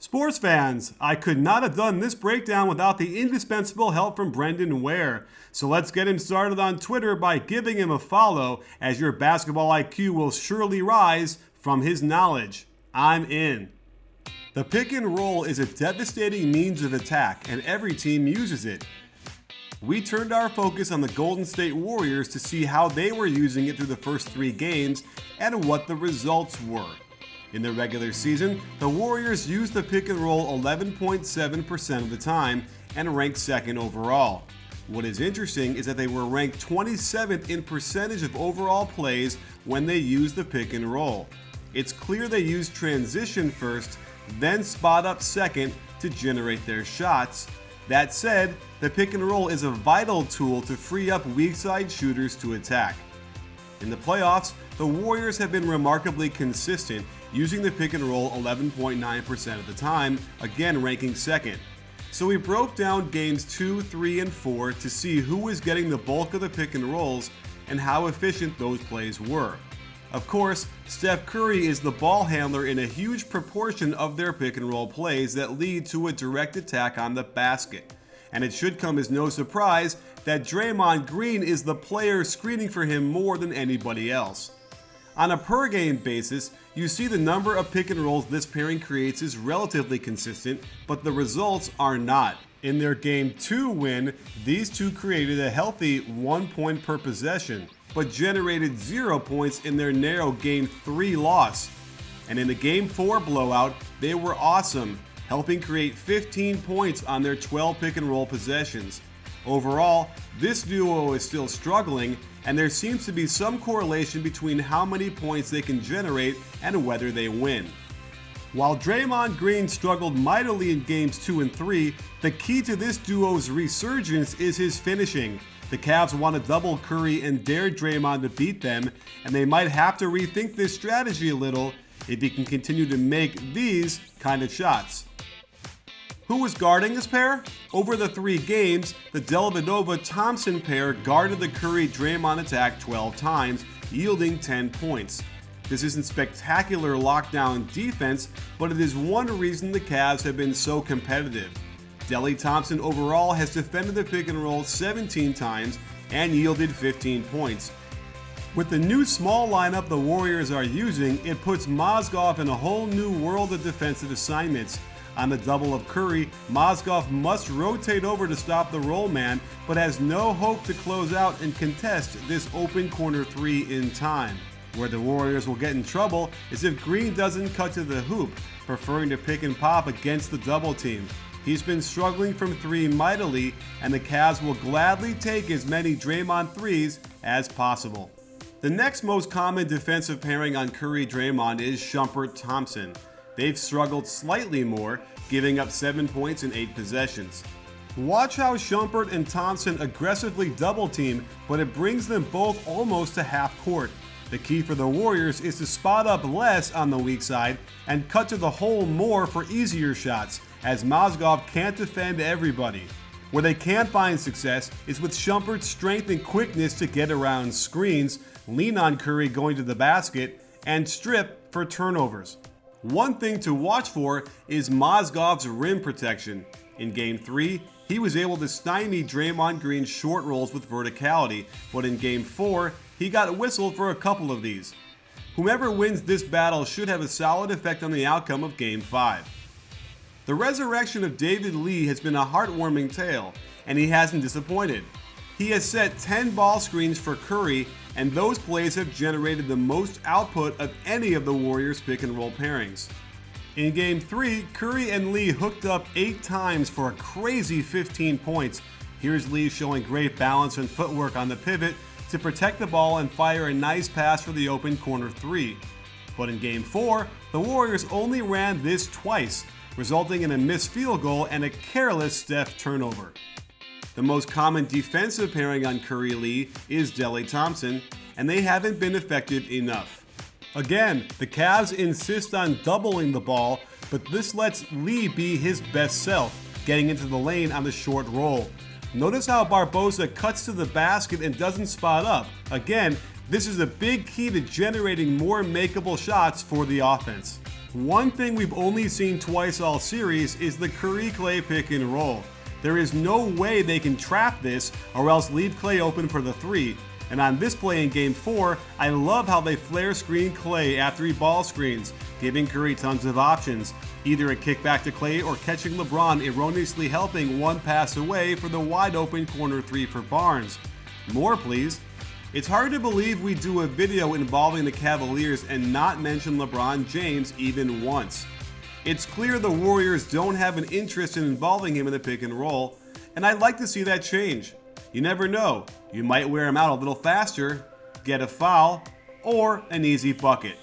Sports fans, I could not have done this breakdown without the indispensable help from Brendan Ware. So let's get him started on Twitter by giving him a follow, as your basketball IQ will surely rise from his knowledge. I'm in. The pick and roll is a devastating means of attack, and every team uses it. We turned our focus on the Golden State Warriors to see how they were using it through the first 3 games and what the results were. In the regular season, the Warriors used the pick and roll 11.7% of the time and ranked second overall. What is interesting is that they were ranked 27th in percentage of overall plays when they used the pick and roll. It's clear they used transition first, then spot up second to generate their shots. That said, the pick and roll is a vital tool to free up weak side shooters to attack. In the playoffs, the Warriors have been remarkably consistent, using the pick and roll 11.9% of the time, again ranking second. So we broke down games 2, 3, and 4 to see who was getting the bulk of the pick and rolls and how efficient those plays were. Of course, Steph Curry is the ball handler in a huge proportion of their pick and roll plays that lead to a direct attack on the basket. And it should come as no surprise that Draymond Green is the player screening for him more than anybody else. On a per game basis, you see the number of pick and rolls this pairing creates is relatively consistent, but the results are not. In their Game 2 win, these two created a healthy 1 point per possession, but generated 0 points in their narrow Game 3 loss. And in the Game 4 blowout, they were awesome, helping create 15 points on their 12 pick and roll possessions. Overall, this duo is still struggling, and there seems to be some correlation between how many points they can generate and whether they win. While Draymond Green struggled mightily in games 2 and 3, the key to this duo's resurgence is his finishing. The Cavs want to double Curry and dare Draymond to beat them, and they might have to rethink this strategy a little if he can continue to make these kind of shots. Who was guarding this pair? Over the 3 games, the Dellavedova-Thompson pair guarded the Curry-Draymond attack 12 times, yielding 10 points. This isn't spectacular lockdown defense, but it is one reason the Cavs have been so competitive. Delly Thompson overall has defended the pick and roll 17 times and yielded 15 points. With the new small lineup the Warriors are using, it puts Mozgov in a whole new world of defensive assignments. On the double of Curry, Mozgov must rotate over to stop the roll man, but has no hope to close out and contest this open corner 3 in time. Where the Warriors will get in trouble is if Green doesn't cut to the hoop, preferring to pick and pop against the double team. He's been struggling from 3 mightily, and the Cavs will gladly take as many Draymond 3s as possible. The next most common defensive pairing on Curry-Draymond is Shumpert-Thompson. They've struggled slightly more, giving up 7 points in 8 possessions. Watch how Shumpert and Thompson aggressively double team, but it brings them both almost to half court. The key for the Warriors is to spot up less on the weak side and cut to the hole more for easier shots, as Mozgov can't defend everybody. Where they can't find success is with Shumpert's strength and quickness to get around screens, lean on Curry going to the basket, and strip for turnovers. One thing to watch for is Mozgov's rim protection. In Game 3, he was able to stymie Draymond Green's short rolls with verticality, but in Game 4, he got whistled for a couple of these. Whomever wins this battle should have a solid effect on the outcome of Game 5. The resurrection of David Lee has been a heartwarming tale, and he hasn't disappointed. He has set 10 ball screens for Curry, and those plays have generated the most output of any of the Warriors pick and roll pairings. In Game 3, Curry and Lee hooked up 8 times for a crazy 15 points. Here's Lee showing great balance and footwork on the pivot to protect the ball and fire a nice pass for the open corner 3. But in Game 4, the Warriors only ran this twice, resulting in a missed field goal and a careless Steph turnover. The most common defensive pairing on Curry-Lee is Delly Thompson, and they haven't been effective enough. Again, the Cavs insist on doubling the ball, but this lets Lee be his best self, getting into the lane on the short roll. Notice how Barbosa cuts to the basket and doesn't spot up. Again, this is a big key to generating more makeable shots for the offense. One thing we've only seen twice all series is the Curry-Clay pick and roll. There is no way they can trap this or else leave Clay open for the 3. And on this play in Game 4, I love how they flare screen Clay after he ball screens, giving Curry tons of options, either a kickback to Clay or catching LeBron erroneously helping one pass away for the wide open corner 3 for Barnes. More please. It's hard to believe we do a video involving the Cavaliers and not mention LeBron James even once. It's clear the Warriors don't have an interest in involving him in the pick and roll, and I'd like to see that change. You never know, you might wear him out a little faster, get a foul, or an easy bucket.